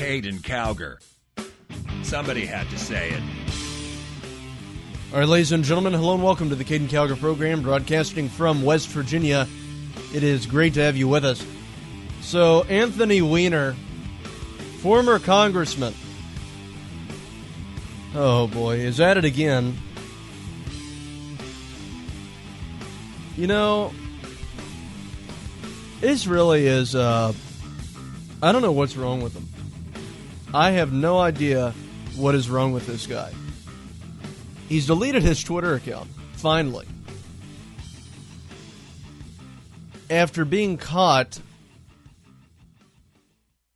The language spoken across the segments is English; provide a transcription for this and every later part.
Caiden Cowger. Somebody had to say it. All right, ladies and gentlemen, hello and welcome to the Caiden Cowger program, broadcasting from West Virginia. It is great to have you with us. So, Anthony Weiner, former congressman, oh boy, is at it again. You know, this really is, I don't know what's wrong with him. I have no idea what is wrong with this guy. He's deleted his Twitter account, finally. After being caught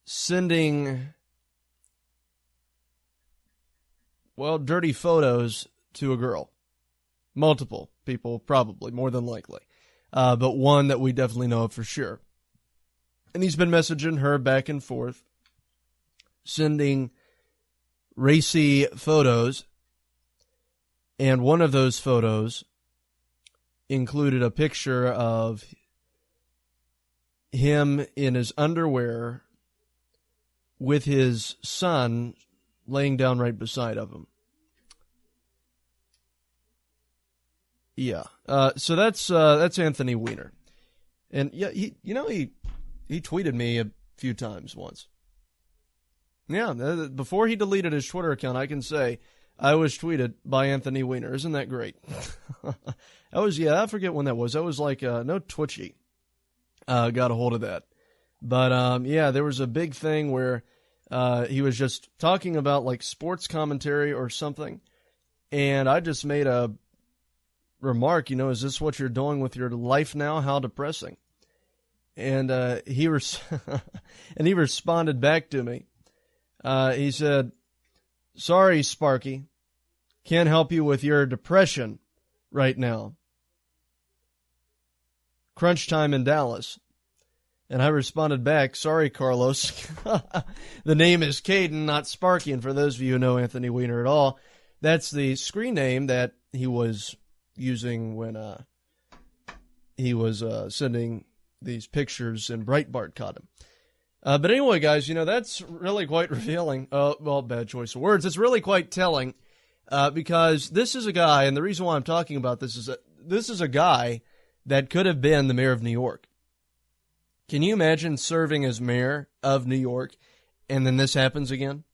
sending, well, dirty photos to a girl. Multiple people, probably, more than likely. But one that we definitely know of for sure. And he's been messaging her back and forth, sending racy photos. And one of those photos included a picture of him in his underwear with his son laying down right beside of him. Yeah. So that's Anthony Weiner. And yeah, he tweeted me a few times once. Yeah, before he deleted his Twitter account, I can say I was tweeted by Anthony Weiner. Isn't that great? I forget when that was. That was like, no Twitchy got a hold of that. But, there was a big thing where he was just talking about, like, sports commentary or something. And I just made a remark, is this what you're doing with your life now? How depressing. And he responded back to me. He said, "Sorry, Sparky. Can't help you with your depression right now. Crunch time in Dallas." And I responded back, "Sorry, Carlos. The name is Caiden, not Sparky." And for those of you who know Anthony Weiner at all, that's the screen name that he was using when he was sending these pictures and Breitbart caught him. But anyway, guys, that's really quite revealing. Bad choice of words. It's really quite telling because this is a guy, and the reason why I'm talking about this is that this is a guy that could have been the mayor of New York. Can you imagine serving as mayor of New York and then this happens again?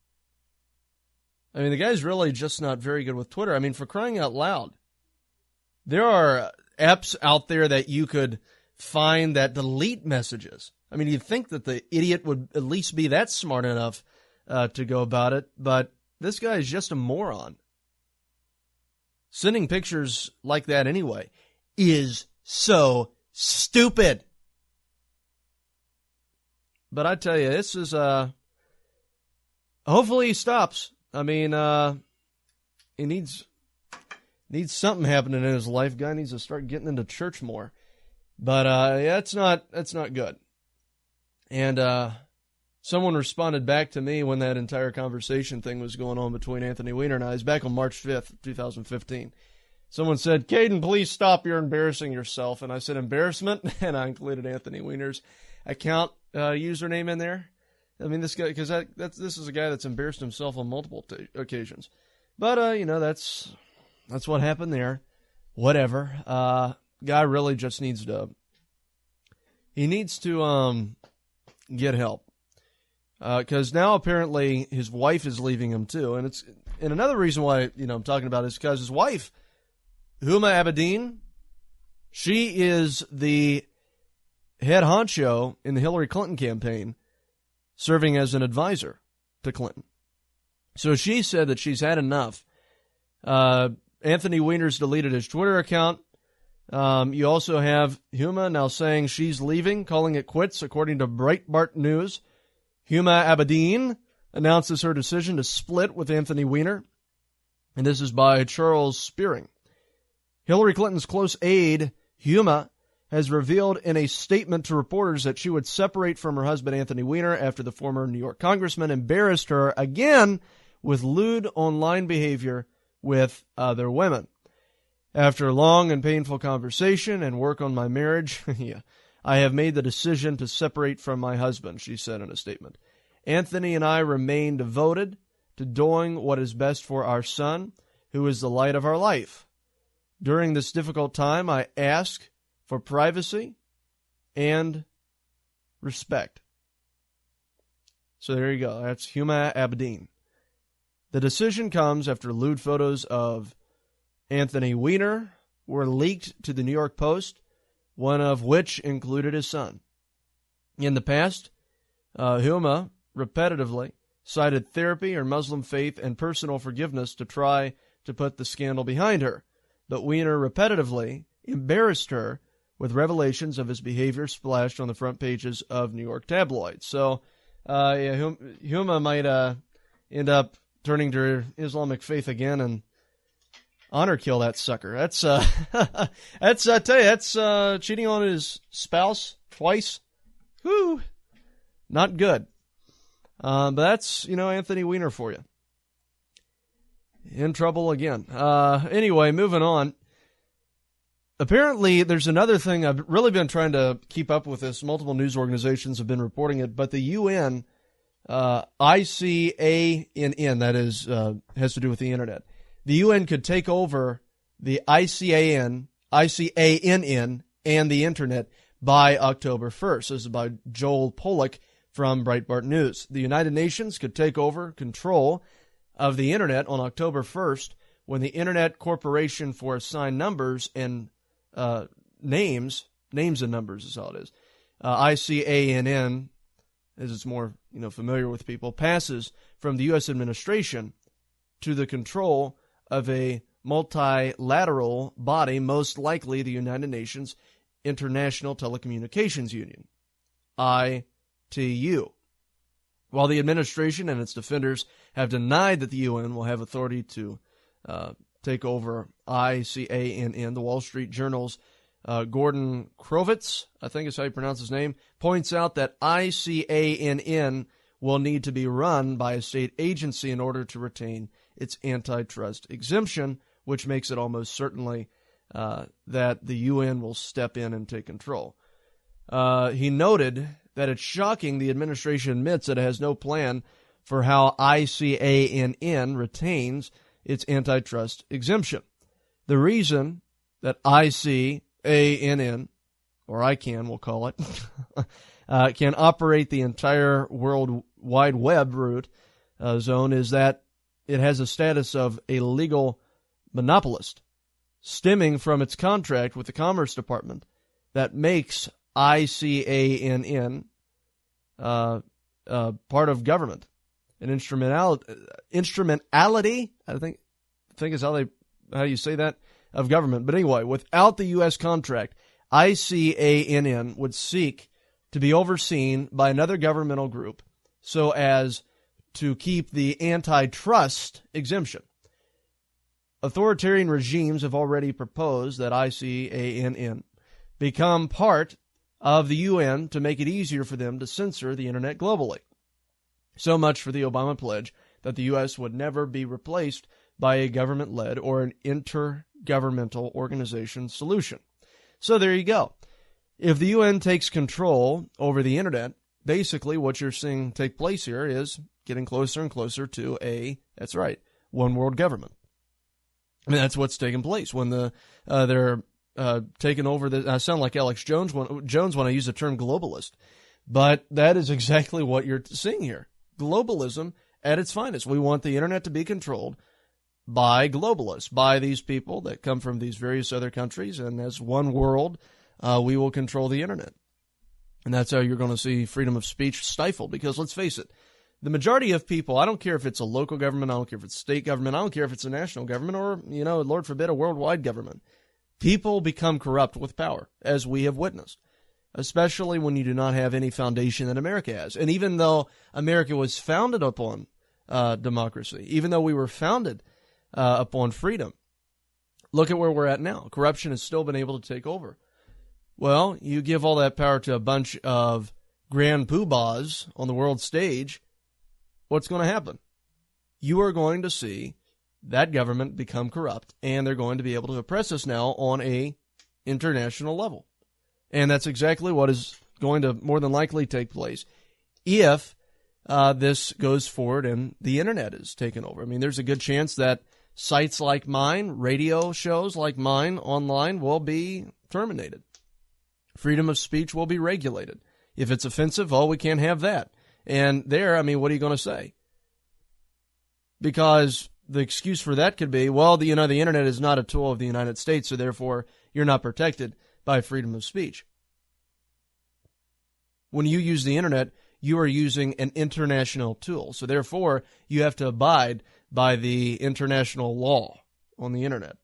I mean, the guy's really just not very good with Twitter. I mean, for crying out loud, there are apps out there that you could find that delete messages. I mean, you'd think that the idiot would at least be that smart enough to go about it, but this guy is just a moron. Sending pictures like that anyway is so stupid. But I tell you, this is, hopefully he stops. I mean, he needs something happening in his life. Guy needs to start getting into church more. But, that's not good. And, someone responded back to me when that entire conversation thing was going on between Anthony Weiner and I. It was back on March 5th, 2015. Someone said, "Caiden, please stop. You're embarrassing yourself." And I said, "Embarrassment?" And I included Anthony Weiner's account username in there. I mean, this guy, because this is a guy that's embarrassed himself on multiple occasions. But, that's what happened there. Whatever. Guy really just needs to get help. Because now apparently his wife is leaving him too. And another reason why, I'm talking about it is because his wife, Huma Abedin, she is the head honcho in the Hillary Clinton campaign, serving as an advisor to Clinton. So she said that she's had enough. Anthony Weiner's deleted his Twitter account. You also have Huma now saying she's leaving, calling it quits, according to Breitbart News. Huma Abedin announces her decision to split with Anthony Weiner. And this is by Charles Spearing. Hillary Clinton's close aide, Huma, has revealed in a statement to reporters that she would separate from her husband Anthony Weiner after the former New York congressman embarrassed her again with lewd online behavior with other women. After long and painful conversation and work on my marriage, I have made the decision to separate from my husband, she said in a statement. Anthony and I remain devoted to doing what is best for our son, who is the light of our life. During this difficult time, I ask for privacy and respect. So there you go. That's Huma Abedin. The decision comes after lewd photos of Anthony Weiner were leaked to the New York Post, one of which included his son. In the past, Huma repetitively cited therapy, her Muslim faith, and personal forgiveness to try to put the scandal behind her. But Weiner repetitively embarrassed her with revelations of his behavior splashed on the front pages of New York tabloids. So, Huma might end up turning to her Islamic faith again and honor kill that sucker. That's I tell you, that's cheating on his spouse twice. Whew, not good. But that's, Anthony Weiner for you. In trouble again. Anyway, moving on. Apparently, there's another thing. I've really been trying to keep up with this. Multiple news organizations have been reporting it, but the UN, ICANN, that is, has to do with the internet. The UN could take over the ICANN, and the internet by October 1st. This is by Joel Pollack from Breitbart News. The United Nations could take over control of the internet on October 1st when the Internet Corporation for Assigned Numbers and names and numbers is how it is. ICANN, as it's more familiar with people, passes from the U.S. administration to the control of a multilateral body, most likely the United Nations International Telecommunications Union, ITU. While the administration and its defenders have denied that the UN will have authority to take over ICANN, the Wall Street Journal's Gordon Krovitz, I think is how you pronounce his name, points out that ICANN will need to be run by a state agency in order to retain its antitrust exemption, which makes it almost certainly that the UN will step in and take control. He noted that it's shocking the administration admits that it has no plan for how ICANN retains its antitrust exemption. The reason that ICANN, or ICANN we'll call it, can operate the entire World Wide Web route zone is that it has a status of a legal monopolist, stemming from its contract with the Commerce Department that makes ICANN part of government. An instrumentality, I think is how you say that, of government. But anyway, without the U.S. contract, ICANN would seek to be overseen by another governmental group so as to keep the antitrust exemption. Authoritarian regimes have already proposed that ICANN become part of the UN to make it easier for them to censor the internet globally. So much for the Obama pledge that the U.S. would never be replaced by a government-led or an intergovernmental organization solution. So there you go. If the UN takes control over the internet, basically what you're seeing take place here is getting closer and closer to that's right, one world government. I mean, that's what's taking place when they're taking over the. I sound like Alex Jones when I use the term globalist, but that is exactly what you're seeing here. Globalism at its finest. We want the internet to be controlled by globalists, by these people that come from these various other countries, and as one world, we will control the internet. And that's how you're going to see freedom of speech stifled, because let's face it, the majority of people, I don't care if it's a local government, I don't care if it's state government, I don't care if it's a national government, or, Lord forbid, a worldwide government. People become corrupt with power, as we have witnessed, especially when you do not have any foundation that America has. And even though America was founded upon democracy, even though we were founded upon freedom, look at where we're at now. Corruption has still been able to take over. Well, you give all that power to a bunch of grand poobahs on the world stage, what's going to happen? You are going to see that government become corrupt, and they're going to be able to oppress us now on a international level. And that's exactly what is going to more than likely take place if this goes forward and the internet is taken over. I mean, there's a good chance that sites like mine, radio shows like mine online will be terminated. Freedom of speech will be regulated. If it's offensive, we can't have that. And there, I mean, what are you going to say? Because the excuse for that could be, well, the internet is not a tool of the United States, so therefore you're not protected by freedom of speech. When you use the internet, you are using an international tool. So therefore, you have to abide by the international law on the internet.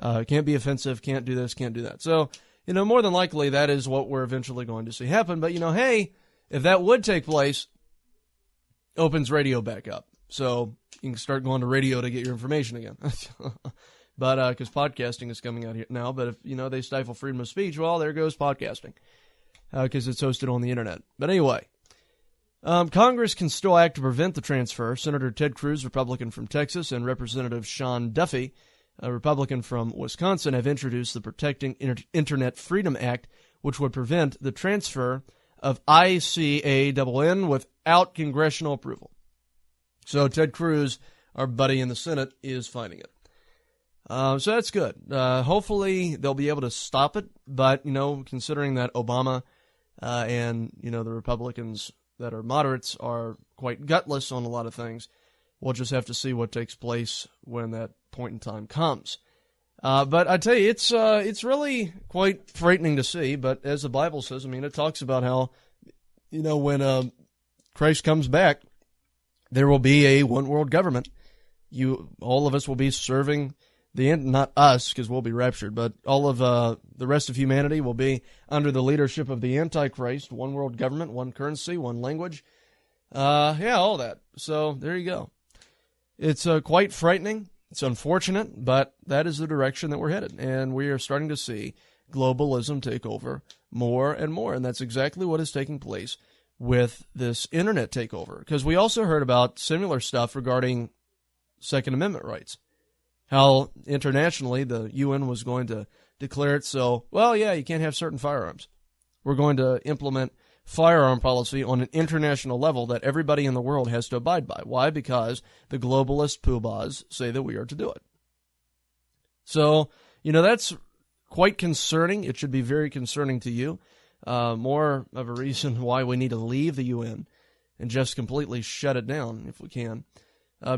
Can't be offensive, can't do this, can't do that. So, more than likely that is what we're eventually going to see happen. But, hey, if that would take place, opens radio back up. So you can start going to radio to get your information again. But because podcasting is coming out here now. But if, they stifle freedom of speech, well, there goes podcasting because it's hosted on the internet. But anyway, Congress can still act to prevent the transfer. Senator Ted Cruz, Republican from Texas, and Representative Sean Duffy, a Republican from Wisconsin, have introduced the Protecting Internet Freedom Act, which would prevent the transfer of ICANN without congressional approval. So Ted Cruz, our buddy in the Senate, is fighting it. So that's good. Hopefully they'll be able to stop it. But, considering that Obama and, the Republicans that are moderates are quite gutless on a lot of things, we'll just have to see what takes place when that point in time comes. But I tell you, it's really quite frightening to see. But as the Bible says, it talks about how, when Christ comes back, there will be a one world government. All of us will be serving not us, because we'll be raptured, but all of the rest of humanity will be under the leadership of the Antichrist, one world government, one currency, one language. All that. So there you go. It's quite frightening. It's unfortunate, but that is the direction that we're headed. And we are starting to see globalism take over more and more. And that's exactly what is taking place with this internet takeover. Because we also heard about similar stuff regarding Second Amendment rights. How internationally the UN was going to declare it so, you can't have certain firearms. We're going to implement firearm policy on an international level that everybody in the world has to abide by. Why? Because the globalist poobahs say that we are to do it. So, that's quite concerning. It should be very concerning to you. More of a reason why we need to leave the UN and just completely shut it down if we can.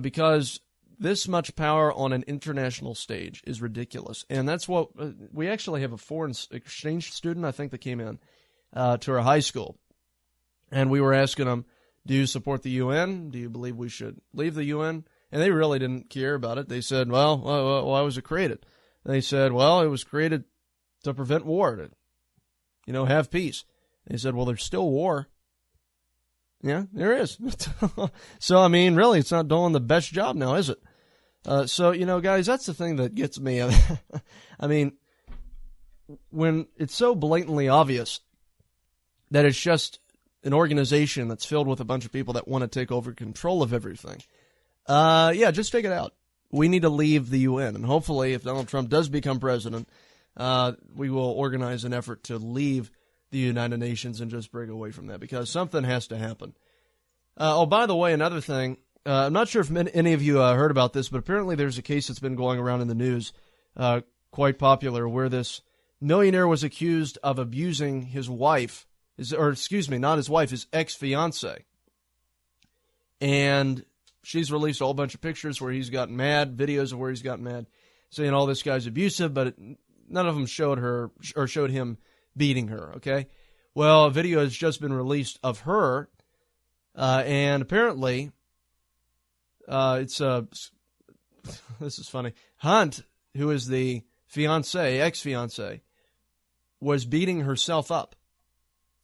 Because this much power on an international stage is ridiculous. And that's what we actually have a foreign exchange student, I think, that came in to our high school. And we were asking them, do you support the UN? Do you believe we should leave the UN? And they really didn't care about it. They said, why was it created? And they said, it was created to prevent war, to have peace. And they said, there's still war. Yeah, there is. So, really, it's not doing the best job now, is it? So, guys, that's the thing that gets me. When it's so blatantly obvious that it's just an organization that's filled with a bunch of people that want to take over control of everything, just take it out. We need to leave the UN, and hopefully, if Donald Trump does become president, we will organize an effort to leave the United Nations and just break away from that, because something has to happen. By the way, another thing, I'm not sure if any of you heard about this, but apparently there's a case that's been going around in the news, quite popular, where this millionaire was accused of abusing his wife, not his wife, his ex-fiancée. And she's released a whole bunch of pictures where he's gotten mad, videos of where he's gotten mad, saying all this guy's abusive, but none of them showed him beating her, okay? Well, a video has just been released of her, and apparently, this is funny, Hunt, who is the ex-fiancé, was beating herself up,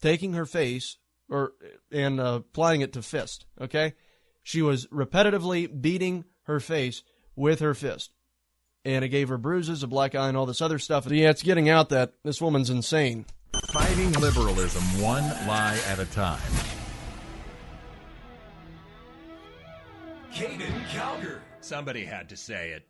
taking her face, and applying it to fist, okay? She was repetitively beating her face with her fist. And it gave her bruises, a black eye, and all this other stuff. Yeah, it's getting out that this woman's insane. Fighting liberalism one lie at a time. Caiden Cowger. Somebody had to say it.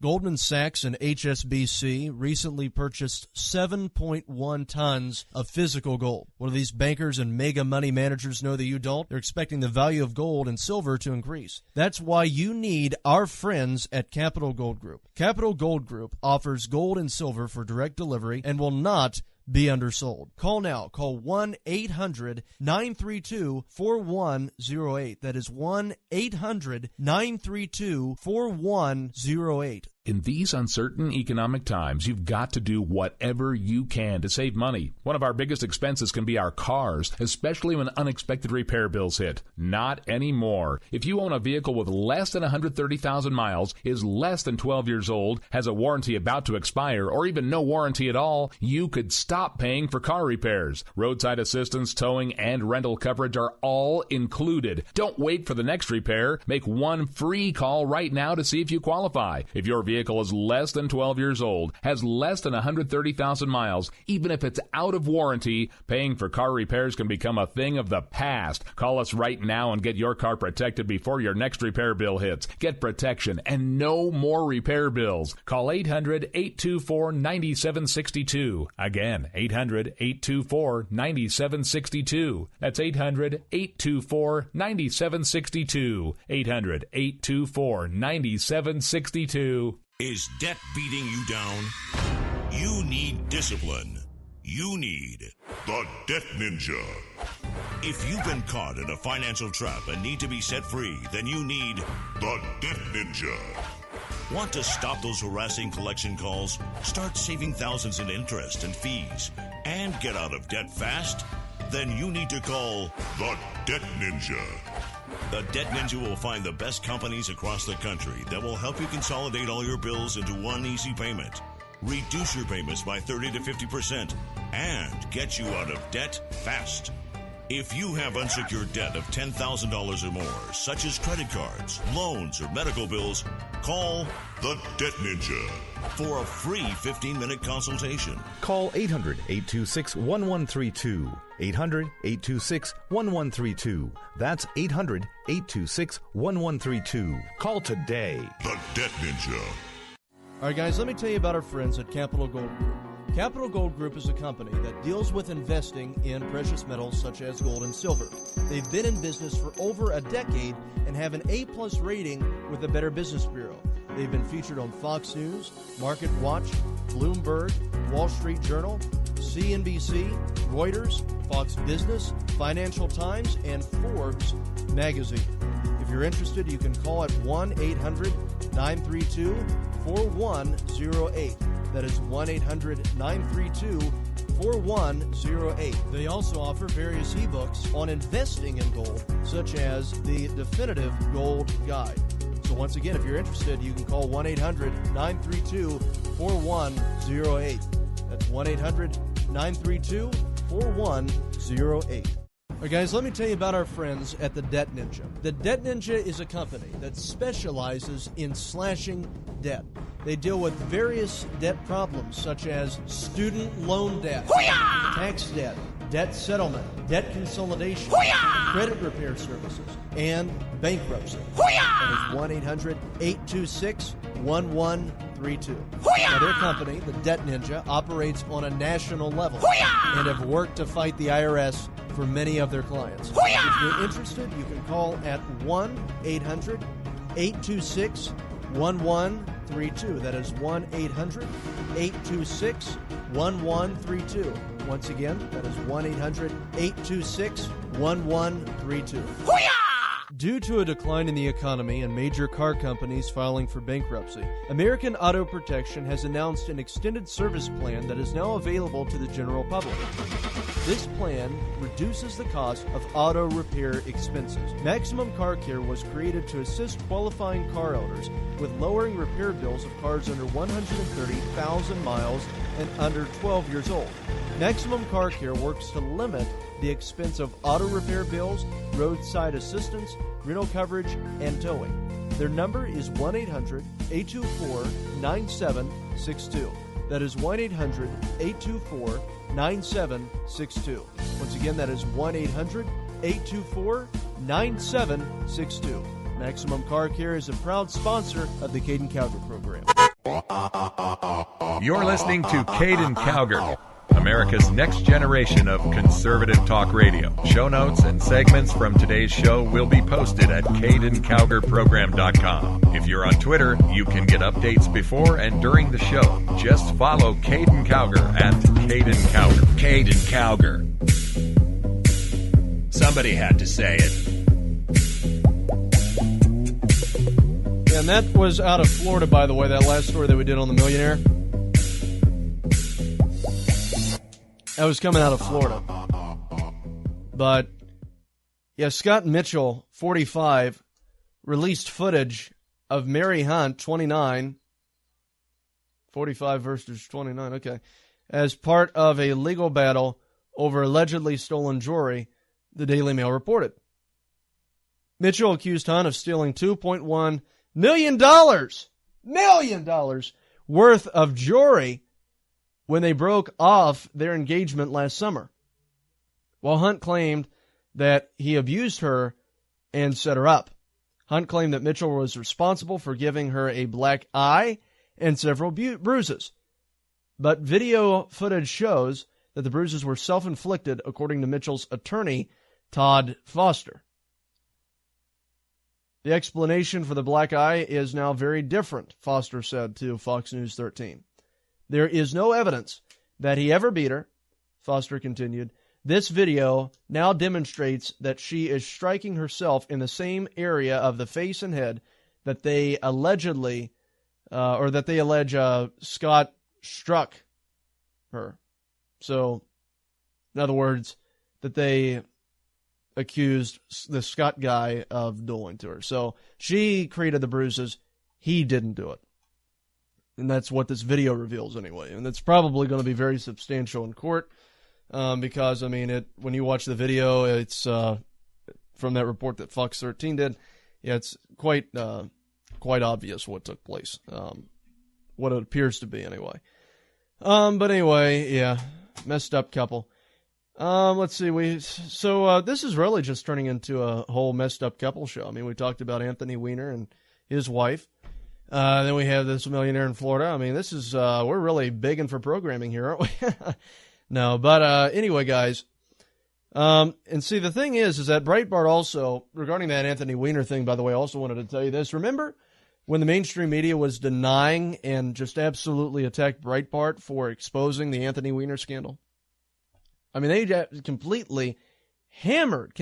Goldman Sachs and HSBC recently purchased 7.1 tons of physical gold. What do these bankers and mega money managers know that you don't? They're expecting the value of gold and silver to increase. That's why you need our friends at Capital Gold Group. Capital Gold Group offers gold and silver for direct delivery and will not be undersold. Call now. Call 1-800-932-4108. That is 1-800-932-4108. In these uncertain economic times, you've got to do whatever you can to save money. One of our biggest expenses can be our cars, especially when unexpected repair bills hit. Not anymore. If you own a vehicle with less than 130,000 miles, is less than 12 years old, has a warranty about to expire, or even no warranty at all, you could stop paying for car repairs. Roadside assistance, towing, and rental coverage are all included. Don't wait for the next repair. Make one free call right now to see if you qualify. If your vehicle is less than 12 years old, has less than 130,000 miles, even if it's out of warranty, paying for car repairs can become a thing of the past. Call us right now and get your car protected before your next repair bill hits. Get protection and no more repair bills. Call 800-824-9762. Again, 800-824-9762. That's 800-824-9762. 800-824-9762. Is debt beating you down? You need discipline. You need the Debt Ninja. If you've been caught in a financial trap and need to be set free, then you need the Debt Ninja. Want to stop those harassing collection calls, start saving thousands in interest and fees, and get out of debt fast? Then you need to call the Debt Ninja. The Debt Ninja will find the best companies across the country that will help you consolidate all your bills into one easy payment, reduce your payments by 30 to 50%, and get you out of debt fast. If you have unsecured debt of $10,000 or more, such as credit cards, loans, or medical bills, call the Debt Ninja for a free 15-minute consultation. Call 800-826-1132. 800-826-1132. That's 800-826-1132. Call today. The Debt Ninja. All right, guys, let me tell you about our friends at Capital Gold Group. Capital Gold Group is a company that deals with investing in precious metals such as gold and silver. They've been in business for over a decade and have an A-plus rating with the Better Business Bureau. They've been featured on Fox News, Market Watch, Bloomberg, Wall Street Journal, CNBC, Reuters, Fox Business, Financial Times, and Forbes magazine. If you're interested, you can call at 1-800-932-4108. That is 1-800-932-4108. They also offer various ebooks on investing in gold, such as the Definitive Gold Guide. So once again, if you're interested, you can call 1-800-932-4108. That's 1-800-932-4108. All right, guys, let me tell you about our friends at the Debt Ninja. The Debt Ninja is a company that specializes in slashing debt. They deal with various debt problems such as student loan debt, tax debt, debt settlement, debt consolidation, credit repair services, and bankruptcy. That is 1-800-826-1132. Now, their company, the Debt Ninja, operates on a national level and have worked to fight the IRS for many of their clients. If you're interested, you can call at 1-800-826-1132. That is 1-800-826-1132. Once again, that is 1-800-826-1132. Due to a decline in the economy and major car companies filing for bankruptcy, American Auto Protection has announced an extended service plan that is now available to the general public. This plan reduces the cost of auto repair expenses. Maximum Car Care was created to assist qualifying car owners with lowering repair bills of cars under 130,000 miles and under 12 years old. Maximum Car Care works to limit the expense of auto repair bills, roadside assistance, rental coverage, and towing. Their number is 1-800-824-9762. That is 1-800-824-9762. Once again, that is 1-800-824-9762. Maximum Car Care is a proud sponsor of the Caiden Cowger program. You're listening to Caiden Cowger, America's next generation of conservative talk radio. Show notes and segments from today's show will be posted at CaidenCowgerProgram.com. If you're on Twitter, you can get updates before and during the show. Just follow Caiden Cowger at Caiden Cowger. Caiden Cowger. Somebody had to say it. Yeah, and that was out of Florida, by the way, that last story that we did on The Millionaire. That was coming out of Florida. But, yeah, Scott Mitchell, 45, released footage of Mary Hunt, 29, 45 versus 29, okay, as part of a legal battle over allegedly stolen jewelry, the Daily Mail reported. Mitchell accused Hunt of stealing $2.1 million worth of jewelry when they broke off their engagement last summer. While Hunt claimed that he abused her and set her up. Hunt claimed that Mitchell was responsible for giving her a black eye and several bruises. But video footage shows that the bruises were self-inflicted, according to Mitchell's attorney, Todd Foster. The explanation for the black eye is now very different, Foster said to Fox News 13. There is no evidence that he ever beat her, Foster continued. This video now demonstrates that she is striking herself in the same area of the face and head that they allegedly, Scott struck her. So, in other words, that they accused the Scott guy of doing to her. So she created the bruises. He didn't do it. And that's what this video reveals anyway. And it's probably going to be very substantial in court because, I mean, when you watch the video, it's from that report that Fox 13 did. Yeah, it's quite obvious what took place, what it appears to be anyway. But anyway, yeah, messed up couple. Let's see. This is really just turning into a whole messed up couple show. I mean, we talked about Anthony Weiner and his wife. Then we have this millionaire in Florida. I mean, this is we're really begging for programming here, aren't we? No, but anyway, guys. And see, the thing is that Breitbart also, regarding that Anthony Weiner thing, by the way, also wanted to tell you this. Remember when the mainstream media was denying and just absolutely attacked Breitbart for exposing the Anthony Weiner scandal? I mean, they completely hammered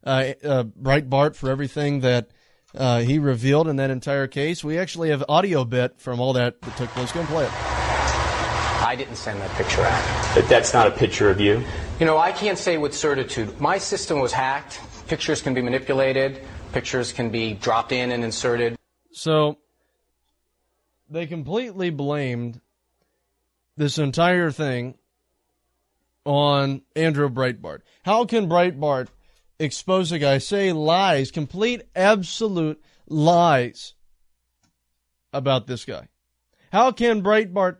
Breitbart for everything that he revealed in that entire case. We actually have audio bit from all that took place. Go and play it. I didn't send that picture out. But that's not a picture of you? You know, I can't say with certitude. My system was hacked. Pictures can be manipulated. Pictures can be dropped in and inserted. So they completely blamed this entire thing on Andrew Breitbart. How can Breitbart expose a guy, say lies, complete, absolute lies about this guy? How can Breitbart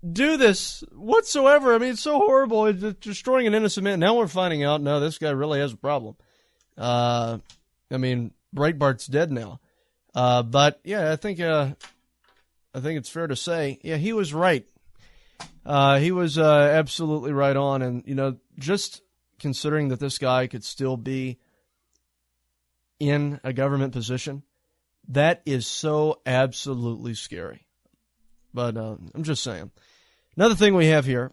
do this whatsoever? I mean, it's so horrible. It's destroying an innocent man. Now we're finding out, no, this guy really has a problem. I mean, Breitbart's dead now. But yeah, I think it's fair to say, yeah, he was right. He was absolutely right on, and you know, just considering that this guy could still be in a government position, that is so absolutely scary. But I'm just saying. Another thing we have here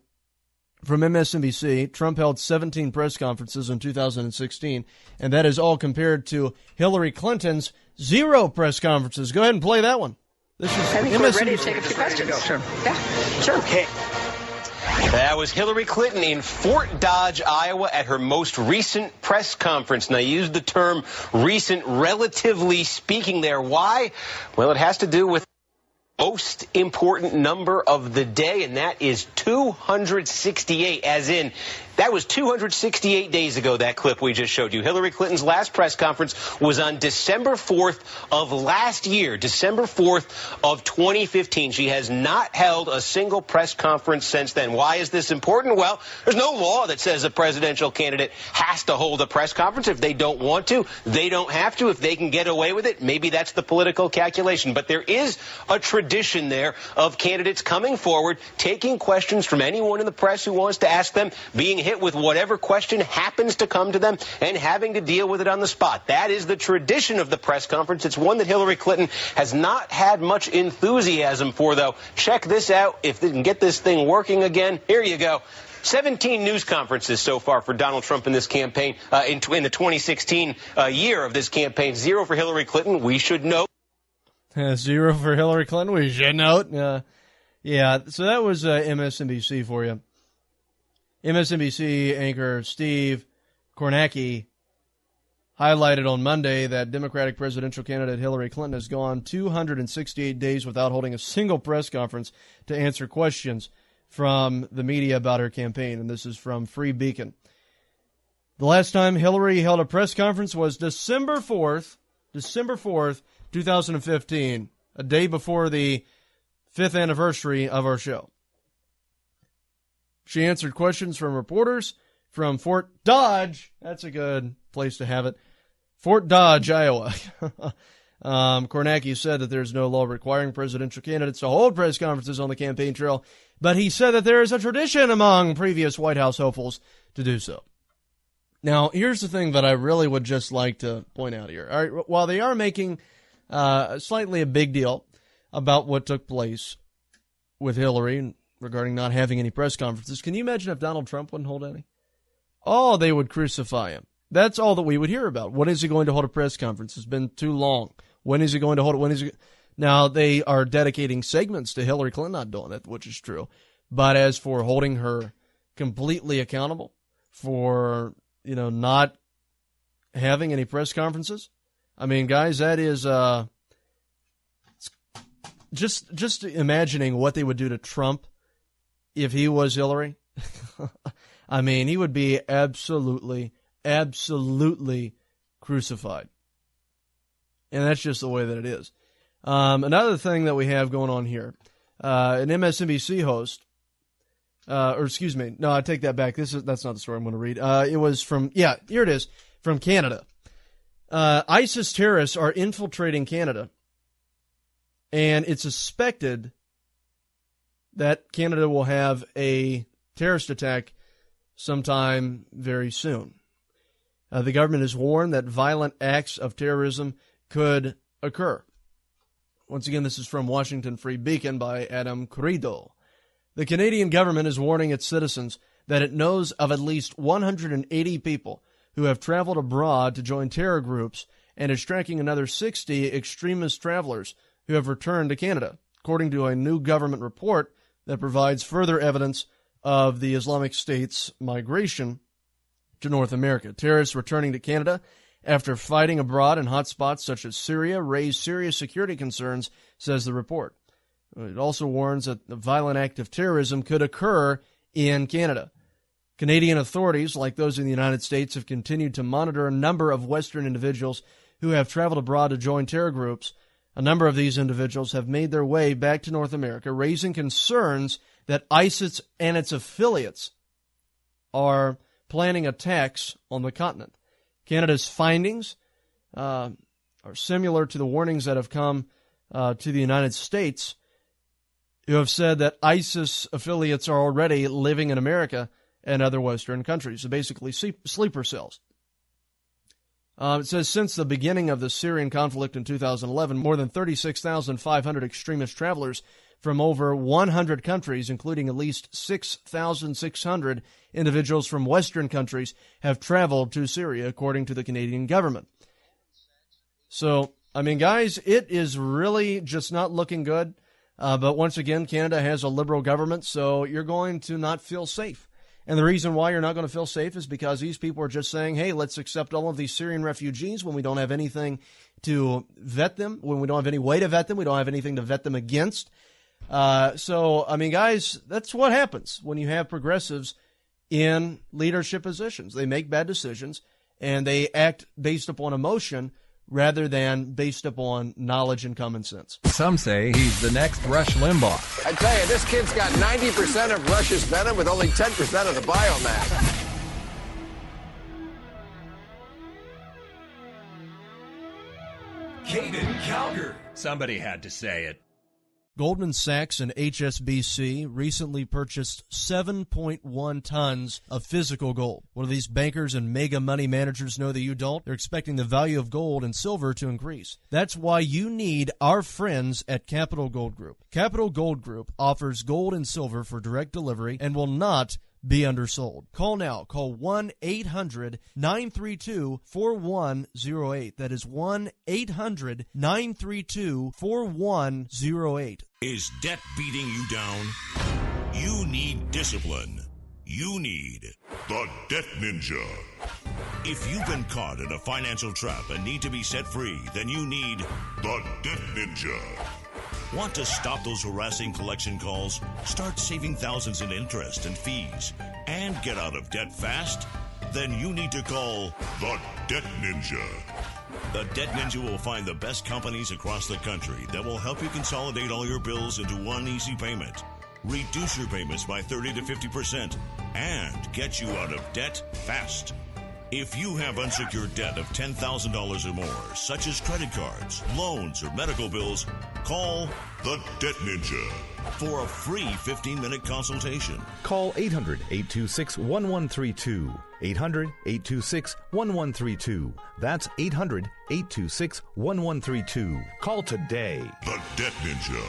from MSNBC, Trump held 17 press conferences in 2016, and that is all compared to Hillary Clinton's 0 press conferences. Go ahead and play that one. This is I think MSNBC. we're ready to take a few questions. Sure. Yeah, sure. Okay. That was Hillary Clinton in Fort Dodge, Iowa, at her most recent press conference. And I used the term recent, relatively speaking there. Why? Well, it has to do with the most important number of the day, and that is 268, as in That was 268 days ago, that clip we just showed you. Hillary Clinton's last press conference was on December 4th of last year, December 4th of 2015. She has not held a single press conference since then. Why is this important? Well, there's no law that says a presidential candidate has to hold a press conference. If they don't want to, they don't have to. If they can get away with it, maybe that's the political calculation. But there is a tradition there of candidates coming forward, taking questions from anyone in the press who wants to ask them, being hit with whatever question happens to come to them, and having to deal with it on the spot. That is the tradition of the press conference. It's one that Hillary Clinton has not had much enthusiasm for, though. Check this out. If they can get this thing working again, here you go. 17 news conferences so far for Donald Trump in this campaign, in the 2016 year of this campaign. 0 for Hillary Clinton, we should note. 0 for Hillary Clinton, we should note. Yeah, so that was MSNBC for you. MSNBC anchor Steve Kornacki highlighted on Monday that Democratic presidential candidate Hillary Clinton has gone 268 days without holding a single press conference to answer questions from the media about her campaign, and this is from Free Beacon. The last time Hillary held a press conference was December 4th, 2015, a day before the 5th anniversary of our show. She answered questions from reporters from Fort Dodge. That's a good place to have it. Fort Dodge, Iowa. Kornacki said that there's no law requiring presidential candidates to hold press conferences on the campaign trail, but he said that there is a tradition among previous White House hopefuls to do so. Now, here's the thing that I really would just like to point out here. All right, while they are making slightly a big deal about what took place with Hillary regarding not having any press conferences, can you imagine if Donald Trump wouldn't hold any? Oh, they would crucify him. That's all that we would hear about. When is he going to hold a press conference? It's been too long. When is he going to hold it? When is he? Now, they are dedicating segments to Hillary Clinton not doing it, which is true. But as for holding her completely accountable for, not having any press conferences, I mean, guys, that is just imagining what they would do to Trump if he was Hillary. I mean, he would be absolutely crucified. And that's just the way that it is. Another thing that we have going on here, an MSNBC host, no, I take that back. That's not the story I'm going to read. It was from, here it is, from Canada. ISIS terrorists are infiltrating Canada, and it's suspected that Canada will have a terrorist attack sometime very soon. The government has warned that violent acts of terrorism could occur. Once again, this is from Washington Free Beacon by Adam Corrido. The Canadian government is warning its citizens that it knows of at least 180 people who have traveled abroad to join terror groups and is tracking another 60 extremist travelers who have returned to Canada, according to a new government report that provides further evidence of the Islamic State's migration to North America. Terrorists returning to Canada after fighting abroad in hotspots such as Syria raise serious security concerns, says the report. It also warns that the violent act of terrorism could occur in Canada. Canadian authorities, like those in the United States, have continued to monitor a number of Western individuals who have traveled abroad to join terror groups. A number of these individuals have made their way back to North America, raising concerns that ISIS and its affiliates are planning attacks on the continent. Canada's findings are similar to the warnings that have come to the United States, who have said that ISIS affiliates are already living in America and other Western countries, so basically sleeper cells. It says, since the beginning of the Syrian conflict in 2011, more than 36,500 extremist travelers from over 100 countries, including at least 6,600 individuals from Western countries, have traveled to Syria, according to the Canadian government. So, I mean, guys, it is really just not looking good. But once again, Canada has a liberal government, so you're going to not feel safe. And the reason why you're not going to feel safe is because these people are just saying, hey, let's accept all of these Syrian refugees when we don't have anything to vet them, when we don't have any way to vet them, we don't have anything to vet them against. So, I mean, guys, that's what happens when you have progressives in leadership positions. They make bad decisions, and they act based upon emotion rather than based upon knowledge and common sense. Some say he's the next Rush Limbaugh. I tell you, this kid's got 90% of Rush's venom with only 10% of the biomass. Caiden Cowger. Somebody had to say it. Goldman Sachs and HSBC recently purchased 7.1 tons of physical gold. What do these bankers and mega money managers know that you don't? They're expecting the value of gold and silver to increase. That's why you need our friends at Capital Gold Group. Capital Gold Group offers gold and silver for direct delivery and will not be undersold. Call now. Call 1-800-932-4108. That is 1-800-932-4108. Is debt beating you down? You need discipline. You need the Debt Ninja. If you've been caught in a financial trap and need to be set free, then you need the Debt Ninja. Want to stop those harassing collection calls, start saving thousands in interest and fees, and get out of debt fast? Then you need to call the Debt Ninja. The Debt Ninja will find the best companies across the country that will help you consolidate all your bills into one easy payment, reduce your payments by 30 to 50%, and get you out of debt fast. If you have unsecured debt of $10,000 or more, such as credit cards, loans, or medical bills, call the Debt Ninja for a free 15-minute consultation. Call 800-826-1132. 800-826-1132. That's 800-826-1132. Call today. The Debt Ninja.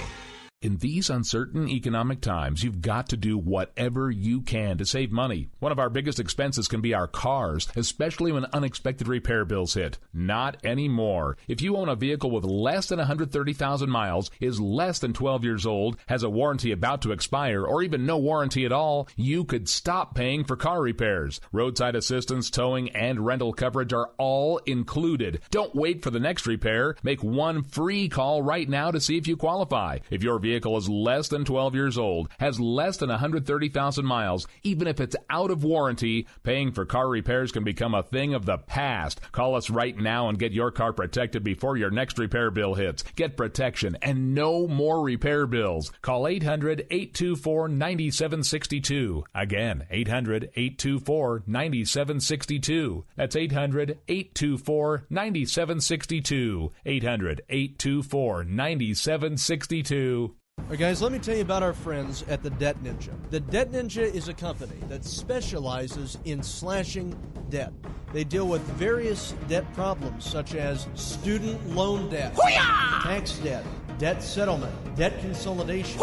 In these uncertain economic times, you've got to do whatever you can to save money. One of our biggest expenses can be our cars, especially when unexpected repair bills hit. Not anymore. If you own a vehicle with less than 130,000 miles, is less than 12 years old, has a warranty about to expire, or even no warranty at all, you could stop paying for car repairs. Roadside assistance, towing, and rental coverage are all included. Don't wait for the next repair. Make one free call right now to see if you qualify. If your vehicle is less than 12 years old, has less than 130,000 miles, even if it's out of warranty, paying for car repairs can become a thing of the past. Call us right now and get your car protected before your next repair bill hits. Get protection and no more repair bills. Call 800-824-9762. Again, 800-824-9762. That's 800-824-9762. 800-824-9762. All right, guys, let me tell you about our friends at the Debt Ninja. The Debt Ninja is a company that specializes in slashing debt. They deal with various debt problems such as student loan debt, tax debt, debt settlement, debt consolidation,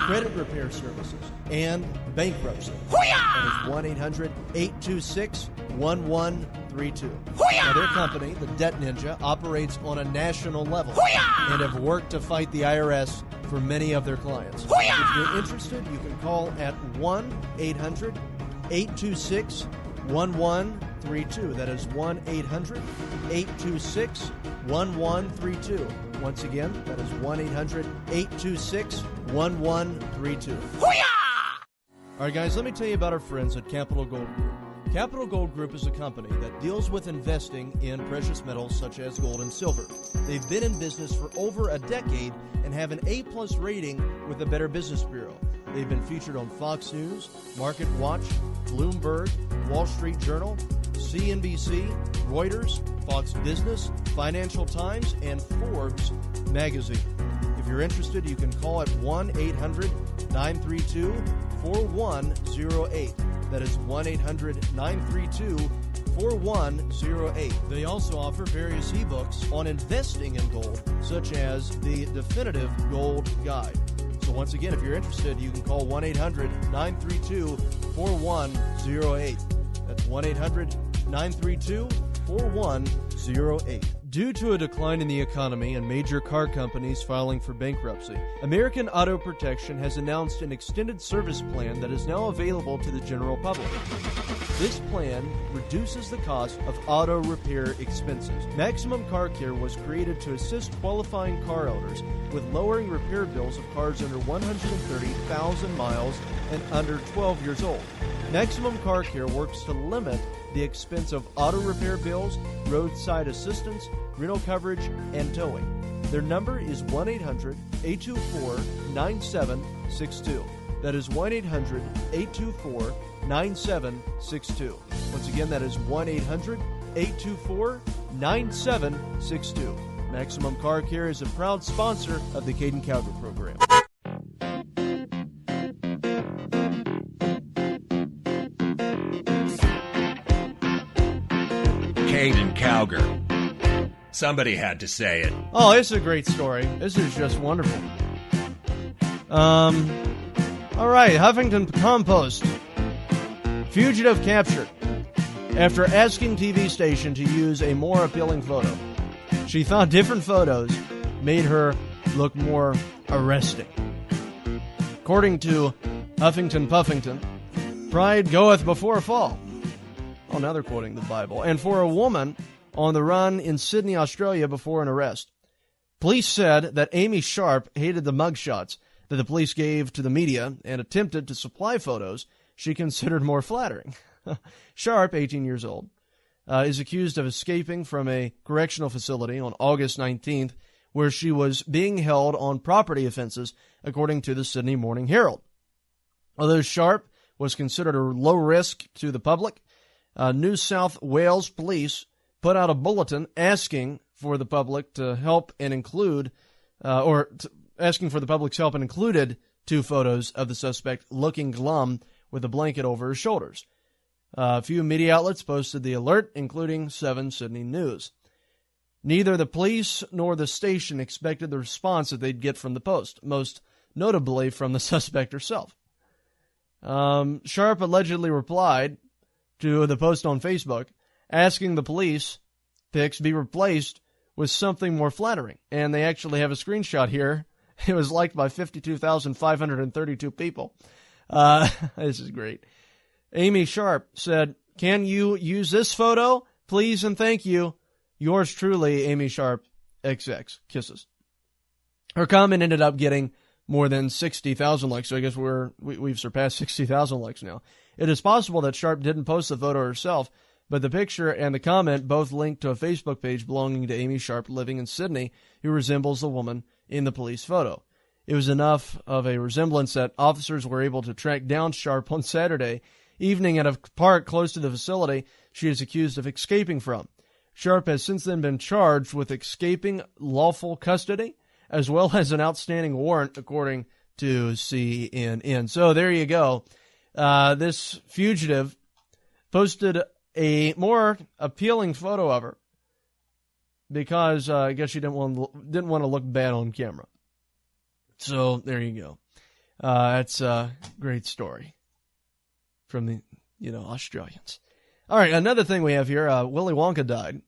credit repair services, and bankruptcy. That is 1-800-826-1132. Now, their company, the Debt Ninja, operates on a national level and have worked to fight the IRS for many of their clients. If you're interested, you can call at 1-800-826-1132. That is 1-800-826-1132. Once again, that is 1-800-826-1132. All right, guys, let me tell you about our friends at Capital Gold Group. Capital Gold Group is a company that deals with investing in precious metals such as gold and silver. They've been in business for over a decade and have an A-plus rating with the Better Business Bureau. They've been featured on Fox News, Market Watch, Bloomberg, Wall Street Journal, CNBC, Reuters, Fox Business, Financial Times, and Forbes magazine. If you're interested, you can call at 1-800-932-4108. That is 1-800-932-4108. They also offer various ebooks on investing in gold, such as the Definitive Gold Guide. So once again, if you're interested, you can call 1-800-932-4108. That's 1-800-932-4108. Due to a decline in the economy and major car companies filing for bankruptcy, American Auto Protection has announced an extended service plan that is now available to the general public. This plan reduces the cost of auto repair expenses. Maximum Car Care was created to assist qualifying car owners with lowering repair bills of cars under 130,000 miles and under 12 years old. Maximum Car Care works to limit the expense of auto repair bills, roadside assistance, rental coverage, and towing. Their number is 1-800-824-9762. That is 1-800-824-9762. Once again, that is 1-800-824-9762. Maximum Car Care is a proud sponsor of the Caiden Cowger program. Caiden Cowger. Somebody had to say it. Oh, it's a great story. This is just wonderful. All right, Huffington Compost. Fugitive captured after asking TV station to use a more appealing photo. She thought different photos made her look more arresting. According to Huffington Puffington, pride goeth before a fall. Oh, now they're quoting the Bible. And for a woman on the run in Sydney, Australia before an arrest. Police said that Amy Sharp hated the mugshots that the police gave to the media and attempted to supply photos she considered more flattering. Sharp, 18 years old, is accused of escaping from a correctional facility on August 19th, where she was being held on property offenses, according to the Sydney Morning Herald. Although Sharp was considered a low risk to the public, New South Wales police put out a bulletin asking for the public to help and include, asking for the public's help and included 2 photos of the suspect looking glum with a blanket over his shoulders. A few media outlets posted the alert, including 7 Sydney News. Neither the police nor the station expected the response that they'd get from the post, most notably from the suspect herself. Sharp allegedly replied to the post on Facebook, asking the police pics be replaced with something more flattering. And they actually have a screenshot here. It was liked by 52,532 people. This is great. Amy Sharp said, "Can you use this photo? Please and thank you. Yours truly, Amy Sharp, XX. Kisses." Her comment ended up getting more than 60,000 likes, so I guess we've surpassed 60,000 likes now. It is possible that Sharp didn't post the photo herself, but the picture and the comment both linked to a Facebook page belonging to Amy Sharp living in Sydney, who resembles the woman in the police photo. It was enough of a resemblance that officers were able to track down Sharp on Saturday evening at a park close to the facility she is accused of escaping from. Sharp has since then been charged with escaping lawful custody, as well as an outstanding warrant, according to CNN. So there you go. This fugitive posted a more appealing photo of her because I guess she didn't want to look bad on camera. So there you go. That's a great story from the Australians. All right, another thing we have here. Willy Wonka died.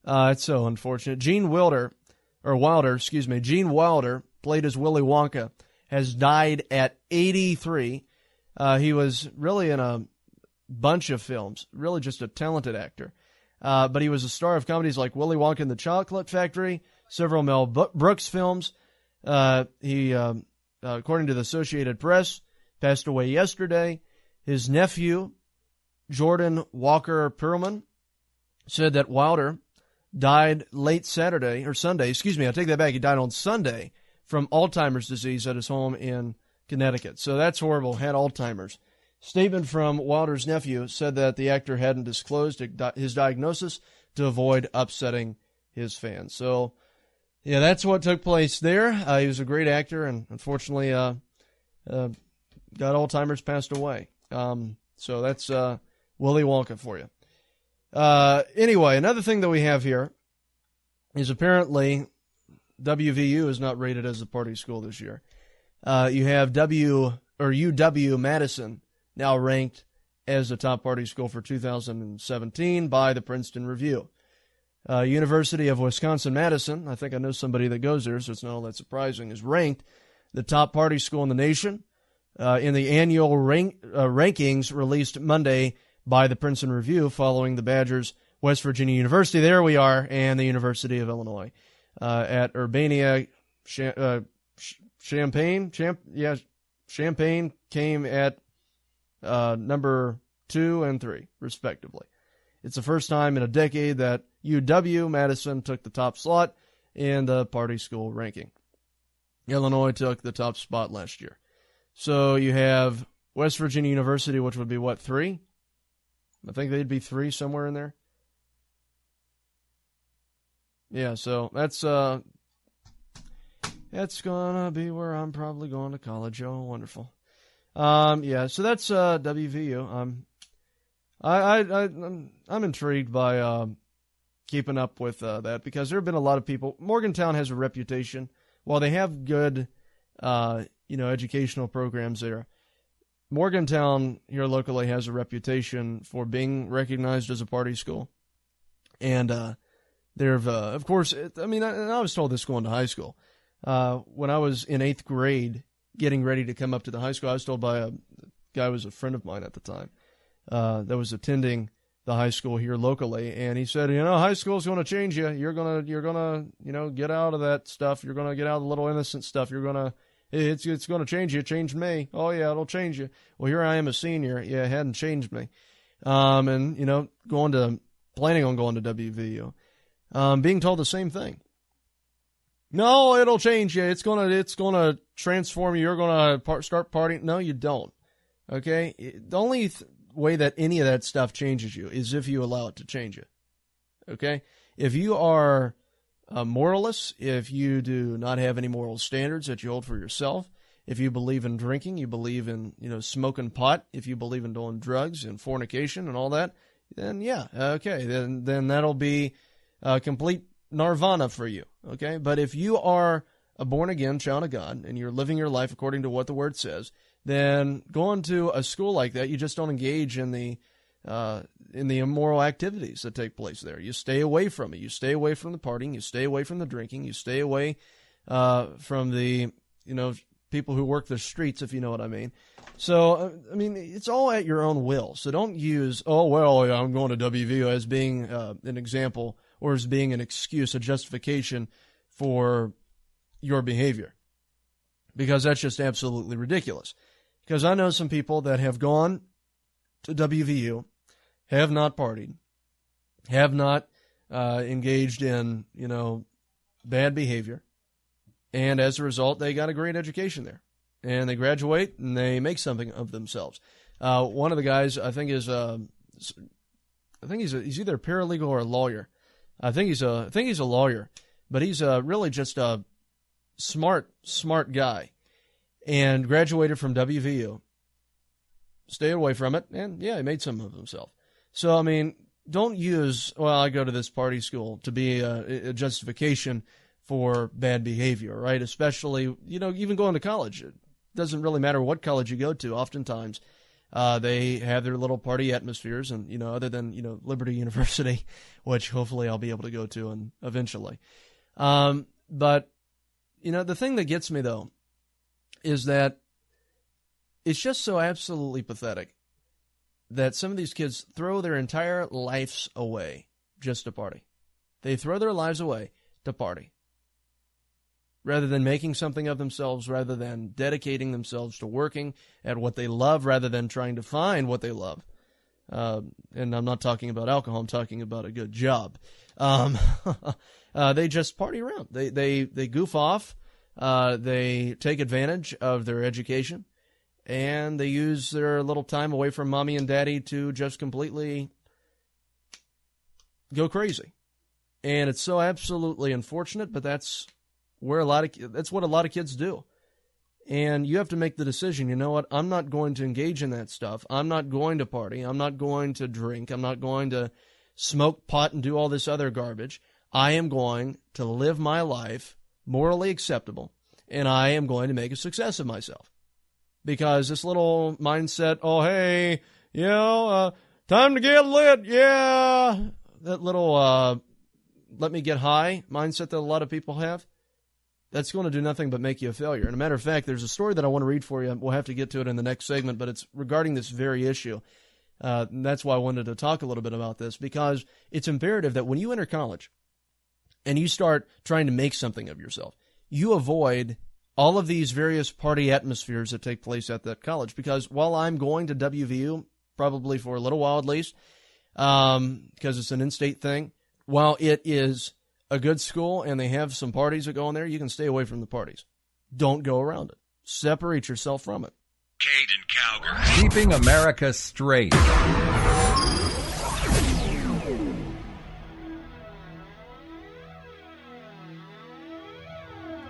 It's so unfortunate. Gene Wilder, played as Willy Wonka, has died at 83. He was really in a bunch of films, really just a talented actor. But he was a star of comedies like Willy Wonka and the Chocolate Factory, several Mel Brooks films. He, according to the Associated Press, passed away yesterday. His nephew, Jordan Walker Perlman, said that Wilder died late Sunday. I take that back. He died on Sunday from Alzheimer's disease at his home in Connecticut. So that's horrible. Had Alzheimer's. Statement from Wilder's nephew said that the actor hadn't disclosed his diagnosis to avoid upsetting his fans. So, yeah, that's what took place there. He was a great actor, and unfortunately got Alzheimer's, passed away. So that's Willy Wonka for you. Anyway, another thing that we have here is apparently WVU is not rated as a party school this year. You have UW-Madison now ranked as a top party school for 2017 by the Princeton Review. University of Wisconsin-Madison, I think I know somebody that goes there, so it's not all that surprising, is ranked the top party school in the nation in the annual rankings released Monday by the Princeton Review following the Badgers, West Virginia University, there we are, and the University of Illinois. At Urbana, Champaign came at number 2 and 3, respectively. It's the first time in a decade that UW-Madison took the top slot in the party school ranking. Illinois took the top spot last year. So you have West Virginia University, which would be, 3? I think they'd be 3 somewhere in there. Yeah, so that's gonna be where I'm probably going to college. Oh, wonderful. Yeah, so that's WVU. I'm intrigued by keeping up with that because there have been a lot of people. Morgantown has a reputation. While they have good, educational programs there, Morgantown here locally has a reputation for being recognized as a party school. And they've, of course, I was told this going to high school. When I was in 8th grade, getting ready to come up to the high school, I was told by a guy who was a friend of mine at the time that was attending the high school here locally, and he said, high school's going to change you. You're gonna, get out of that stuff. You're gonna get out of the little innocent stuff. It's gonna change you. It changed me. Oh yeah, it'll change you. Well, here I am, a senior. Yeah, it hadn't changed me. And planning on going to WVU, being told the same thing. No, it'll change you. It's gonna transform you. You're gonna start partying. No, you don't. Okay, the only way that any of that stuff changes you is if you allow it to change you. Okay, if you are a moralist, if you do not have any moral standards that you hold for yourself, if you believe in drinking, you believe in smoking pot, if you believe in doing drugs and fornication and all that, then yeah, okay, then that'll be complete nirvana for you. Okay, but if you are a born again child of God and you're living your life according to what the Word says, then going to a school like that, you just don't engage in the immoral activities that take place there. You stay away from it. You stay away from the partying. You stay away from the drinking. You stay away from the people who work the streets, if you know what I mean. So it's all at your own will. So don't use I'm going to WVU as being an example or as being an excuse, a justification for your behavior, because that's just absolutely ridiculous. Because I know some people that have gone to WVU, have not partied, have not engaged in, bad behavior, and as a result, they got a great education there. And they graduate, and they make something of themselves. One of the guys, I think, he's either a paralegal or a lawyer. I think he's a lawyer, but he's really just a smart guy. And graduated from WVU, stayed away from it, and yeah, he made something of himself. So, don't use, I go to this party school to be a justification for bad behavior, right? Especially, even going to college. It doesn't really matter what college you go to. Oftentimes, they have their little party atmospheres, and, other than, Liberty University, which hopefully I'll be able to go to eventually. But, the thing that gets me, though, is that it's just so absolutely pathetic that some of these kids throw their entire lives away just to party. They throw their lives away to party rather than making something of themselves, rather than dedicating themselves to working at what they love, rather than trying to find what they love. And I'm not talking about alcohol. I'm talking about a good job. They just party around. They goof off. They take advantage of their education, and they use their little time away from mommy and daddy to just completely go crazy. And it's so absolutely unfortunate, but that's what a lot of kids do. And you have to make the decision, you know what, I'm not going to engage in that stuff. I'm not going to party. I'm not going to drink. I'm not going to smoke pot and do all this other garbage. I am going to live my life morally acceptable, and I am going to make a success of myself. Because this little mindset, time to get lit, yeah, that little let me get high mindset that a lot of people have, that's going to do nothing but make you a failure. And a matter of fact, there's a story that I want to read for you. We'll have to get to it in the next segment, but it's regarding this very issue. And that's why I wanted to talk a little bit about this, because it's imperative that when you enter college and you start trying to make something of yourself, you avoid all of these various party atmospheres that take place at that college. Because while I'm going to WVU, probably for a little while at least, because it's an in-state thing, while it is a good school and they have some parties that go on there, you can stay away from the parties. Don't go around it. Separate yourself from it. Caiden Cowger. Keeping America straight.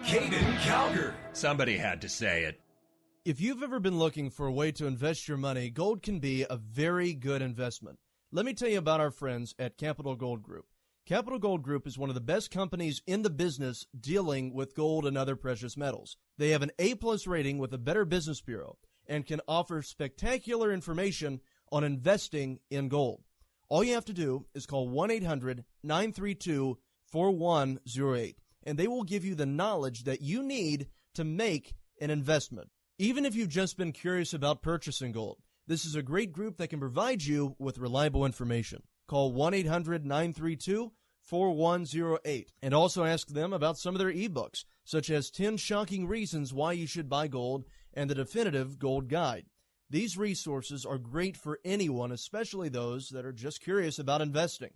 Caiden Cowger. Somebody had to say it. If you've ever been looking for a way to invest your money, gold can be a very good investment. Let me tell you about our friends at Capital Gold Group. Capital Gold Group is one of the best companies in the business dealing with gold and other precious metals. They have an A-plus rating with the Better Business Bureau and can offer spectacular information on investing in gold. All you have to do is call 1-800-932-4108, and they will give you the knowledge that you need to make an investment. Even if you've just been curious about purchasing gold, this is a great group that can provide you with reliable information. Call 1-800-932-4108 and also ask them about some of their ebooks, such as 10 Shocking Reasons Why You Should Buy Gold and the Definitive Gold Guide. These resources are great for anyone, especially those that are just curious about investing.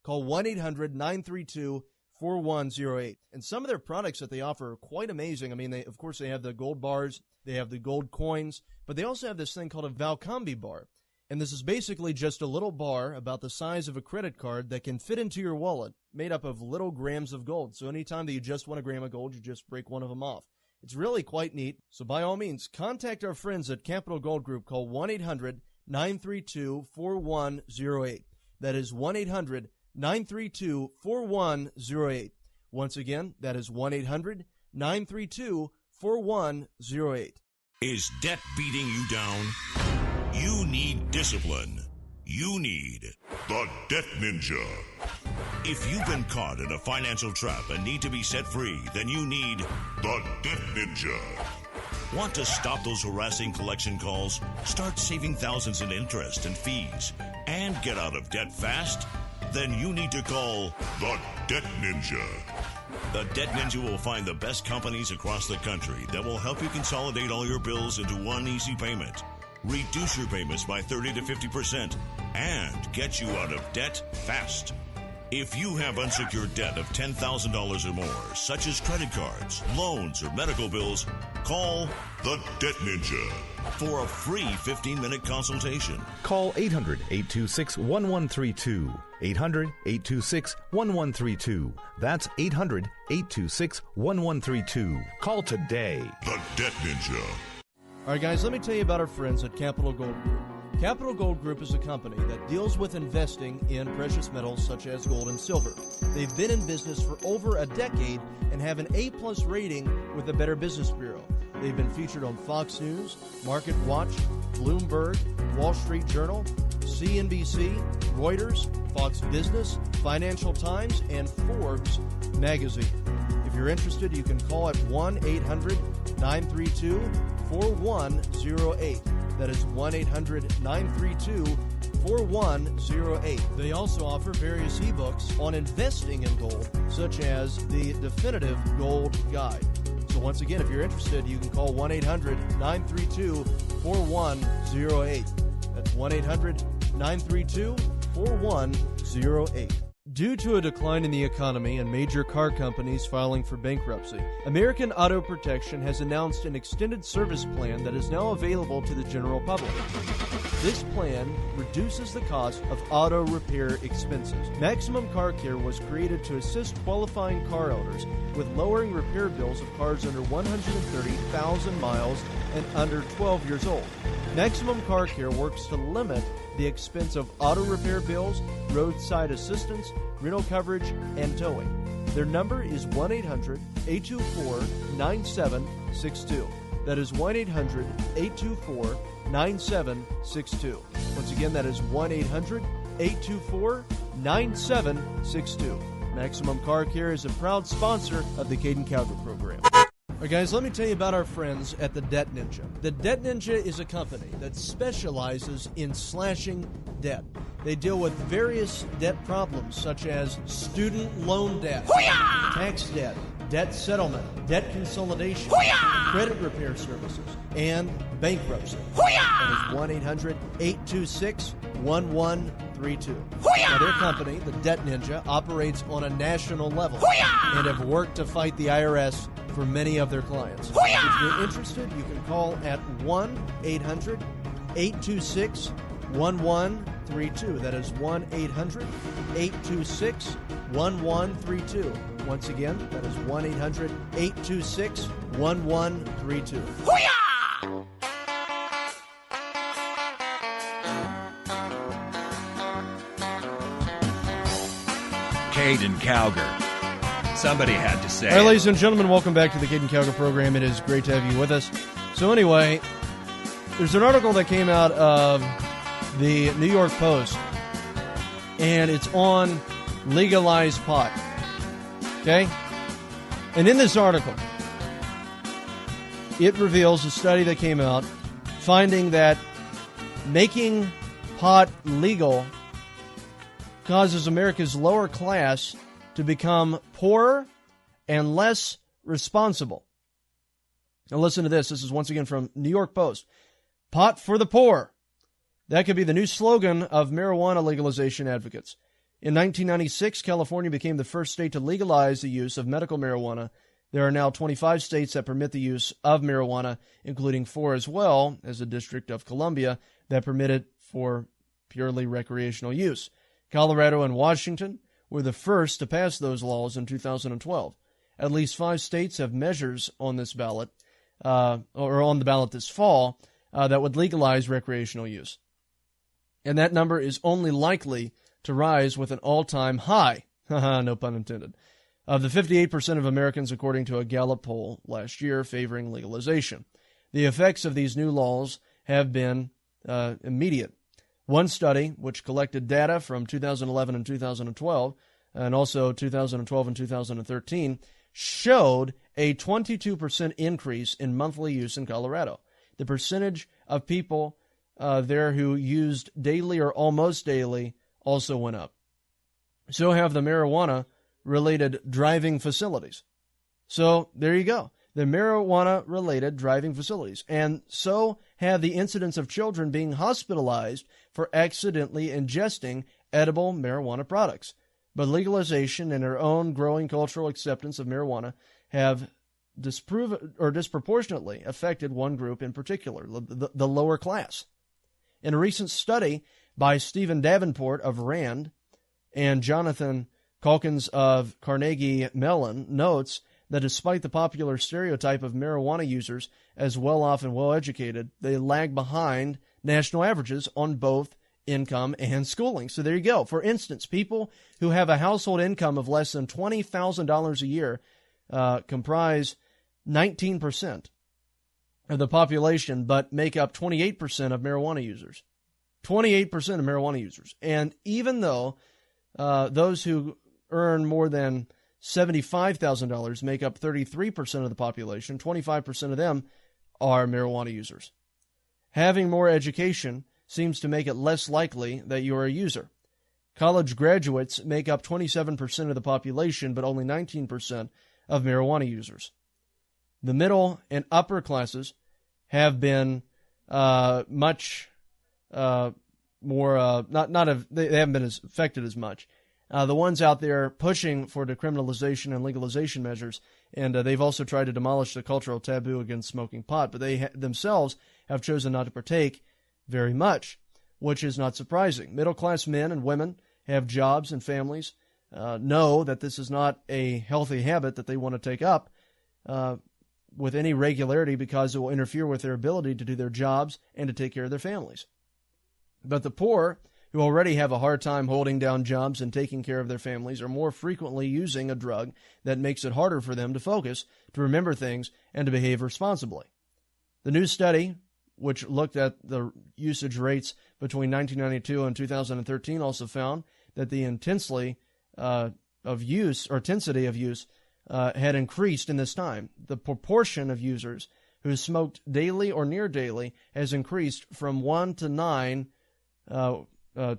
Call 1-800-932-4108. And some of their products that they offer are quite amazing. I mean, they have the gold bars, they have the gold coins, but they also have this thing called a Valcambi bar. And this is basically just a little bar about the size of a credit card that can fit into your wallet, made up of little grams of gold. So anytime that you just want a gram of gold, you just break one of them off. It's really quite neat. So by all means, contact our friends at Capital Gold Group. Call 1-800-932-4108. That is 1-800-932-4108. Once again, that is 1-800-932-4108. Is debt beating you down? You need discipline. You need the Debt Ninja. If you've been caught in a financial trap and need to be set free, then you need the Debt Ninja. Want to stop those harassing collection calls, start saving thousands in interest and fees, and get out of debt fast? Then you need to call the Debt Ninja. The Debt Ninja will find the best companies across the country that will help you consolidate all your bills into one easy payment, reduce your payments by 30 to 50%, and get you out of debt fast. If you have unsecured debt of $10,000 or more, such as credit cards, loans, or medical bills, call the Debt Ninja for a free 15-minute consultation. Call 800-826-1132. 800-826-1132. That's 800-826-1132. Call today. The Debt Ninja. All right, guys, let me tell you about our friends at Capital Gold Group. Capital Gold Group is a company that deals with investing in precious metals such as gold and silver. They've been in business for over a decade and have an A-plus rating with the Better Business Bureau. They've been featured on Fox News, Market Watch, Bloomberg, Wall Street Journal, CNBC, Reuters, Fox Business, Financial Times, and Forbes magazine. If you're interested, you can call at 1-800-932-4108. That is 1-800-932-4108. They also offer various ebooks on investing in gold, such as the Definitive Gold Guide. So once again, if you're interested, you can call 1-800-932-4108. That's 1-800-932-4108. Due to a decline in the economy and major car companies filing for bankruptcy, American Auto Protection has announced an extended service plan that is now available to the general public. This plan reduces the cost of auto repair expenses. Maximum Car Care was created to assist qualifying car owners with lowering repair bills of cars under 130,000 miles and under 12 years old. Maximum Car Care works to limit the expense of auto repair bills, roadside assistance, rental coverage, and towing. Their number is 1-800-824-9762. That is 1-800-824-9762. Once again, that is 1-800-824-9762. Maximum Car Care is a proud sponsor of the Caiden Cowger program. All right, guys, let me tell you about our friends at the Debt Ninja. The Debt Ninja is a company that specializes in slashing debt. They deal with various debt problems such as student loan debt, tax debt, debt settlement, debt consolidation, credit repair services, and bankruptcy. That is 1-800-826-1132. Now, their company, the Debt Ninja, operates on a national level and have worked to fight the IRS for many of their clients. If you're interested, you can call at 1-800-826-1132. That is 1-800-826-1132. Once again, that is 1-800-826-1132. Caiden Cowger. Somebody had to say. All right, ladies and gentlemen, welcome back to the Caiden Cowger program. It is great to have you with us. So anyway, there's an article that came out of the New York Post, and it's on legalized pot. Okay? And in this article, it reveals a study that came out finding that making pot legal causes America's lower class to become poorer and less responsible. Now listen to this. This is once again from New York Post. Pot for the poor. That could be the new slogan of marijuana legalization advocates. In 1996, California became the first state to legalize the use of medical marijuana. There are now 25 states that permit the use of marijuana, including 4 as well as the District of Columbia that permit it for purely recreational use. Colorado and Washington were the first to pass those laws in 2012. At least 5 states have measures on this ballot, or on the ballot this fall, that would legalize recreational use. And that number is only likely to rise with an all-time high, no pun intended, of the 58% of Americans, according to a Gallup poll last year, favoring legalization. The effects of these new laws have been immediate. One study, which collected data from 2011 and 2012, and also 2012 and 2013, showed a 22% increase in monthly use in Colorado. The percentage of people there who used daily or almost daily also went up. So have the marijuana-related driving facilities. So there you go. The marijuana-related driving facilities. And so have the incidence of children being hospitalized for accidentally ingesting edible marijuana products. But legalization and our own growing cultural acceptance of marijuana have disproportionately affected one group in particular, the lower class. In a recent study by Stephen Davenport of RAND and Jonathan Calkins of Carnegie Mellon notes that despite the popular stereotype of marijuana users as well-off and well-educated, they lag behind national averages on both income and schooling. So there you go. For instance, people who have a household income of less than $20,000 a year comprise 19% of the population, but make up 28% of marijuana users. 28% of marijuana users. And even though those who earn more than $75,000 make up 33% of the population, 25% of them are marijuana users. Having more education seems to make it less likely that you are a user. College graduates make up 27% of the population, but only 19% of marijuana users. The middle and upper classes have been much more, they haven't been as affected as much. The ones out there pushing for decriminalization and legalization measures, and they've also tried to demolish the cultural taboo against smoking pot, but they themselves have chosen not to partake very much, which is not surprising. Middle-class men and women have jobs and families, know that this is not a healthy habit that they want to take up with any regularity because it will interfere with their ability to do their jobs and to take care of their families. But the poor, who already have a hard time holding down jobs and taking care of their families, are more frequently using a drug that makes it harder for them to focus, to remember things, and to behave responsibly. The new study, which looked at the usage rates between 1992 and 2013, also found that the intensely of use or intensity of use had increased in this time. The proportion of users who smoked daily or near daily has increased from 1 to 9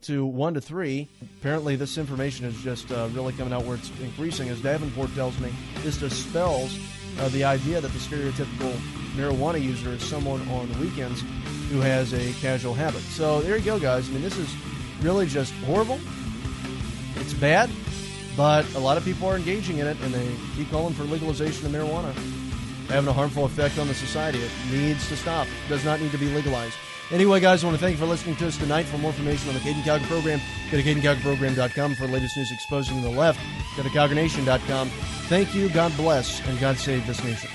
to 1 to 3. Apparently, this information is just really coming out where it's increasing. As Davenport tells me, this dispels the idea that the stereotypical marijuana user is someone on the weekends who has a casual habit. So there you go, guys. I mean, this is really just horrible. It's bad, but a lot of people are engaging in it, and they keep calling for legalization of marijuana, having a harmful effect on the society. It needs to stop. It does not need to be legalized. Anyway, guys, I want to thank you for listening to us tonight. For more information on the Caiden Cowger program, go to CaidenCowgerProgram.com. For the latest news exposing the left, go to CowgerNation.com. Thank you, God bless, and God save this nation.